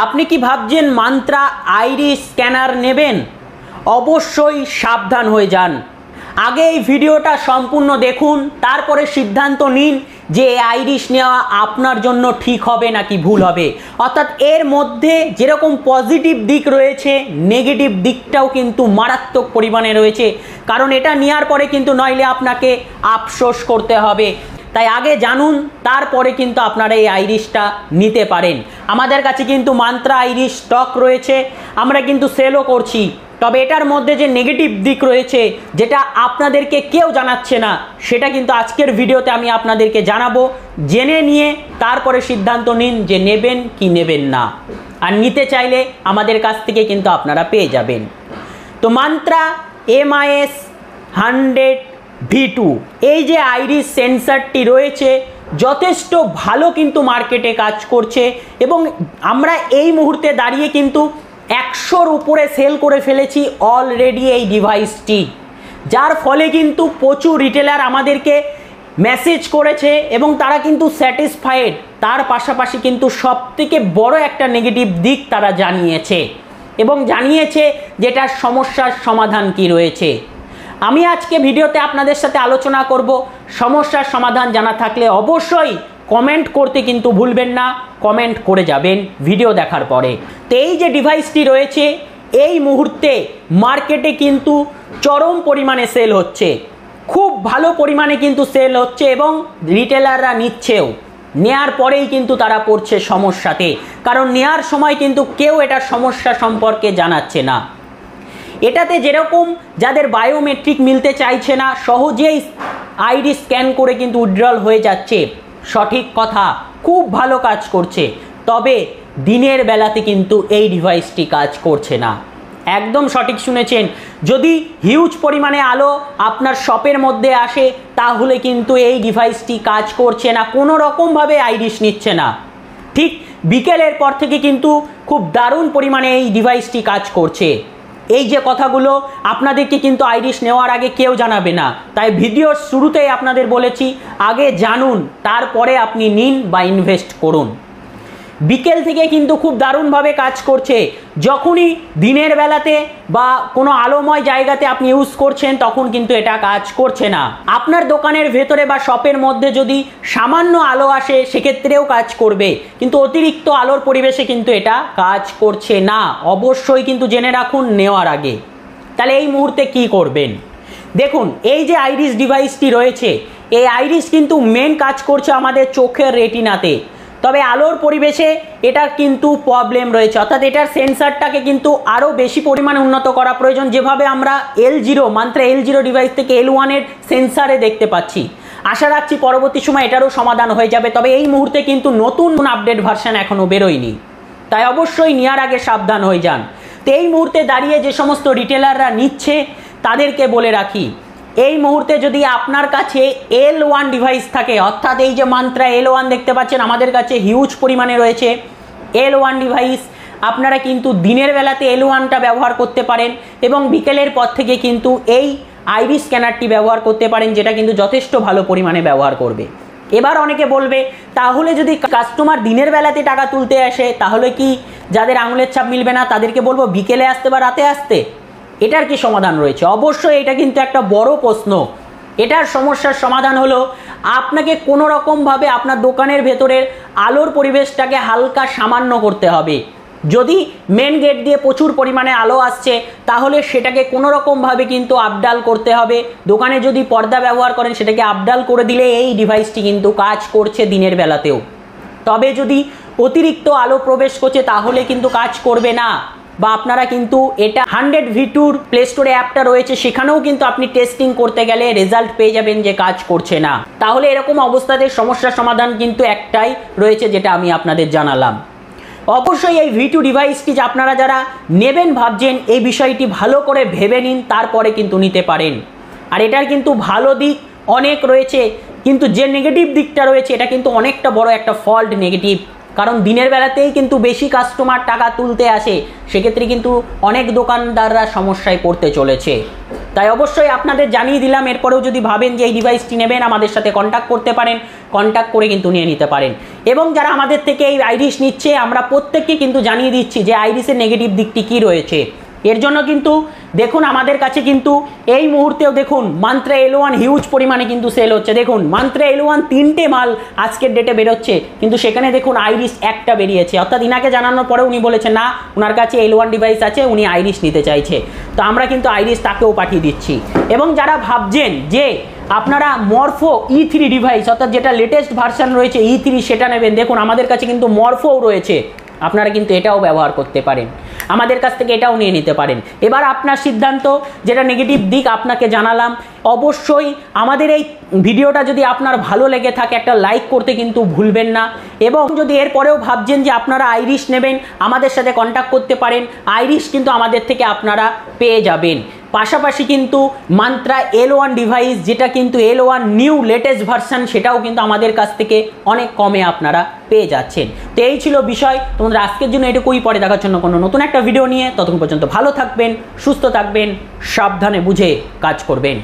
আপনি কি ভাবছেন মান্ত্রা আইরিশ স্ক্যানার নেবেন? অবশ্যই সাবধান হয়ে যান। আগে এই ভিডিওটা সম্পূর্ণ দেখুন, তারপরে সিদ্ধান্ত নিন যে আইরিশ নেওয়া আপনার জন্য ঠিক হবে নাকি ভুল হবে। অর্থাৎ এর মধ্যে যেরকম পজিটিভ দিক রয়েছে, নেগেটিভ দিকটাও কিন্তু মারাত্মক পরিমাণে রয়েছে। কারণ এটা নেওয়ার পরে কিন্তু নইলে আপনাকে আফসোস করতে হবে। তাই আগে জানুন, তারপরে কিন্তু আপনারা এই আইরিশটা নিতে পারেন। আমাদের কাছে কিন্তু মান্ত্রা আইরিশ স্টক রয়েছে, আমরা কিন্তু সেলও করছি। তবে এটার মধ্যে যে নেগেটিভ দিক রয়েছে, যেটা আপনাদেরকে কেউ জানাচ্ছে না, সেটা কিন্তু আজকের ভিডিওতে আমি আপনাদেরকে জানাবো। জেনে নিয়ে তারপরে সিদ্ধান্ত নিন যে নেবেন কি নেবেন না। আর নিতে চাইলে আমাদের কাছ থেকে কিন্তু আপনারা পেয়ে যাবেন। তো মান্ত্রা MIS 100V2 এই যে আইরিশ সেন্সরটি রয়েছে, যথেষ্ট ভালো কিন্তু মার্কেটে কাজ করছে। এবং আমরা এই মুহূর্তে দাঁড়িয়ে কিন্তু 100-র উপরে সেল করে ফেলেছি অলরেডি এই ডিভাইসটি, যার ফলে কিন্তু প্রচুর রিটেলার আমাদেরকে মেসেজ করেছে এবং তারা কিন্তু স্যাটিসফাইড। তার পাশাপাশি কিন্তু সবথেকে বড় একটা নেগেটিভ দিক তারা জানিয়েছে এবং জানিয়েছে যেটার সমস্যার সমাধান কি রয়েছে। আমি আজকে ভিডিওতে আপনাদের সাথে আলোচনা করব। সমস্যার সমাধান জানা থাকলে অবশ্যই কমেন্ট করতে কিন্তু ভুলবেন না, কমেন্ট করে যাবেন ভিডিও দেখার পরে। তো এই যে ডিভাইসটি রয়েছে, এই মুহূর্তে মার্কেটে কিন্তু চরম পরিমাণে সেল হচ্ছে, খুব ভালো পরিমাণে কিন্তু সেল হচ্ছে এবং রিটেলাররা নিচ্ছেও। নেয়ার পরেই কিন্তু তারা পড়ছে সমস্যাতে, কারণ নেয়ার সময় কিন্তু কেউ এটার সমস্যা সম্পর্কে জানাচ্ছে না। এটাতে যেরকম যাদের বায়োমেট্রিক মিলতে চাইছে না, সহজেই আইরিশ স্ক্যান করে কিন্তু উইথড্রল হয়ে যাচ্ছে। সঠিক কথা, খুব ভালো কাজ করছে। তবে দিনের বেলাতে কিন্তু এই ডিভাইসটি কাজ করছে না। একদম সঠিক শুনেছেন। যদি হিউজ পরিমাণে আলো আপনার শপের মধ্যে আসে, তাহলে কিন্তু এই ডিভাইসটি কাজ করছে না, কোনো রকমভাবে আইরিশ নিচ্ছে না। ঠিক বিকেলের পর থেকে কিন্তু খুব দারুণ পরিমাণে এই ডিভাইসটি কাজ করছে। এই যে কথাগুলো আপনাদেরকে কিন্তু আইরিশ নেওয়ার আগে কেউ জানাবে না। তাই ভিডিওর শুরুতেই আপনাদের বলেছি, আগে জানুন, তারপরে আপনি নিন বা ইনভেস্ট করুন। বিকেল থেকে কিন্তু খুব দারুণভাবে কাজ করছে। যখনই দিনের বেলাতে বা কোনো আলোময় জায়গাতে আপনি ইউজ করছেন, তখন কিন্তু এটা কাজ করছে না। আপনার দোকানের ভেতরে বা শপের মধ্যে যদি সামান্য আলো আসে, সেক্ষেত্রেও কাজ করবে, কিন্তু অতিরিক্ত আলোর পরিবেশে কিন্তু এটা কাজ করছে না। অবশ্যই কিন্তু জেনে রাখুন নেওয়ার আগে। তাহলে এই মুহূর্তে কি করবেন? দেখুন, এই যে আইরিশ ডিভাইসটি রয়েছে, এই আইরিশ কিন্তু মেন কাজ করছে আমাদের চোখের রেটিনাতে। তবে আলোর পরিবেশে এটার কিন্তু প্রবলেম রয়েছে, অর্থাৎ এটার সেন্সারটাকে কিন্তু আরও বেশি পরিমাণে উন্নত করা প্রয়োজন। যেভাবে আমরা L0 মান্ত্রা L0 ডিভাইস থেকে L1-এর সেন্সারে দেখতে পাচ্ছি, আশা রাখছি পরবর্তী সময় এটারও সমাধান হয়ে যাবে। তবে এই মুহূর্তে কিন্তু নতুন আপডেট ভার্সন এখনও বেরোয়নি, তাই অবশ্যই নেওয়ার আগে সাবধান হয়ে যান। তো এই মুহূর্তে দাঁড়িয়ে যে সমস্ত রিটেলাররা নিচ্ছে, তাদেরকে বলে রাখি, এই মুহূর্তে যদি আপনার কাছে L1 ডিভাইস থাকে, অর্থাৎ এই যে মান্ত্রা L1 দেখতে পাচ্ছেন, আমাদের কাছে হিউজ পরিমাণে রয়েছে L1 ডিভাইস। আপনারা কিন্তু দিনের বেলাতে L1টা ব্যবহার করতে পারেন এবং বিকেলের পর থেকে কিন্তু এই আইরিশ স্ক্যানারটি ব্যবহার করতে পারেন, যেটা কিন্তু যথেষ্ট ভালো পরিমাণে ব্যবহার করবে। এবার অনেকে বলবে, তাহলে যদি কাস্টমার দিনের বেলাতে টাকা তুলতে আসে, তাহলে কি যাদের আঙুলের ছাপ মিলবে না তাদেরকে বলবো বিকেলে আসতে বা রাতে আসতে? এটার কি সমাধান রয়েছে? অবশ্যই এটা কিন্তু একটা বড় প্রশ্ন। এটার সমস্যার সমাধান হলো, আপনাকে কোনো রকমভাবে আপনার দোকানের ভেতরের আলোর পরিবেশটাকে হালকা সামান্য করতে হবে। যদি মেন গেট দিয়ে প্রচুর পরিমাণে আলো আসছে, তাহলে সেটাকে কোনো রকমভাবে কিন্তু আপডাল করতে হবে। দোকানে যদি পর্দা ব্যবহার করেন, সেটাকে আপডাল করে দিলে এই ডিভাইসটি কিন্তু কাজ করছে দিনের বেলাতেও। তবে যদি অতিরিক্ত আলো প্রবেশ করছে, তাহলে কিন্তু কাজ করবে না। বা আপনারা কিন্তু এটা 100V2-র প্লে স্টোরে অ্যাপটা রয়েছে, সেখানেও কিন্তু আপনি টেস্টিং করতে গেলে রেজাল্ট পেয়ে যাবেন যে কাজ করছে না। তাহলে এরকম অবস্থাতে সমস্যার সমাধান কিন্তু একটাই রয়েছে, যেটা আমি আপনাদের জানালাম। অবশ্যই এই V2 ডিভাইসটি যে আপনারা যারা নেবেন ভাবছেন, এই বিষয়টি ভালো করে ভেবে নিন, তারপরে কিন্তু নিতে পারেন। আর এটার কিন্তু ভালো দিক অনেক রয়েছে, কিন্তু যে নেগেটিভ দিকটা রয়েছে, এটা কিন্তু অনেকটা বড় একটা ফল্ট নেগেটিভ। কারণ দিনের বেলাতেই কিন্তু বেশি কাস্টমার টাকা তুলতে আসে, সেক্ষেত্রে কিন্তু অনেক দোকানদাররা সমস্যায় পড়তে চলেছে। তাই অবশ্যই আপনাদের জানিয়ে দিলাম, এরপরেও যদি ভাবেন যে এই ডিভাইসটি নেবেন আমাদের সাথে কন্ট্যাক্ট করতে পারেন, কন্ট্যাক্ট করে কিন্তু নিয়ে নিতে পারেন। এবং যারা আমাদের থেকে এই আইরিস নিচ্ছে আমরা প্রত্যেককে কিন্তু জানিয়ে দিচ্ছি যে আইরিসের নেগেটিভ দিকটি কী রয়েছে। এর জন্য কিন্তু দেখুন আমাদের কাছে কিন্তু এই মুহূর্তেও দেখুন মান্ত্রা L1 হিউজ পরিমাণে কিন্তু সেল হচ্ছে। দেখুন মান্ত্রা L1 3টে মাল আজকের ডেটে বেরোচ্ছে, কিন্তু সেখানে দেখুন আইরিস একটা বেরিয়েছে। অর্থাৎ ইনাকে জানানোর পরে উনি বলেছেন না ওনার কাছে L1 ডিভাইস আছে, উনি আইরিস নিতে চাইছে, তো আমরা কিন্তু আইরিস তাকেও পাঠিয়ে দিচ্ছি। এবং যারা ভাবছেন যে আপনারা মরফো E3 ডিভাইস অর্থাৎ যেটা লেটেস্ট ভার্সন রয়েছে E3 সেটা নেবেন, দেখুন আমাদের কাছে কিন্তু মরফোও রয়েছে, আপনারা কিন্তু এটাও ব্যবহার করতে পারেন, আমাদের কাছ থেকে এটাও নিয়ে নিতে পারেন। এবার আপনার সিদ্ধান্ত, যেটা নেগেটিভ দিক আপনাকে জানালাম। অবশ্যই আমাদের এই ভিডিওটা যদি আপনার ভালো লেগে থাকে একটা লাইক করতে কিন্তু ভুলবেন না। এবং যদি এরপরেও ভাবছেন যে আপনারা আইরিস নেবেন আমাদের সাথে কন্ট্যাক্ট করতে পারেন, আইরিস কিন্তু আমাদের থেকে আপনারা পেয়ে যাবেন। পাশাপাশি কিন্তু মান্ত্রা L1 ডিভাইস যেটা কিন্তু L1 নিউ লেটেস্ট ভার্সন সেটাও কিন্তু আমাদের কাছ থেকে অনেক কমে আপনারা পেয়ে যাচ্ছেন। তো এই ছিল বিষয়, তোমাদের আজকের জন্য এটুকুই। পরে দেখার জন্য কোনো নতুন একটা ভিডিও নিয়ে, ততক্ষণ পর্যন্ত ভালো থাকবেন, সুস্থ থাকবেন, সাবধানে বুঝে কাজ করবেন।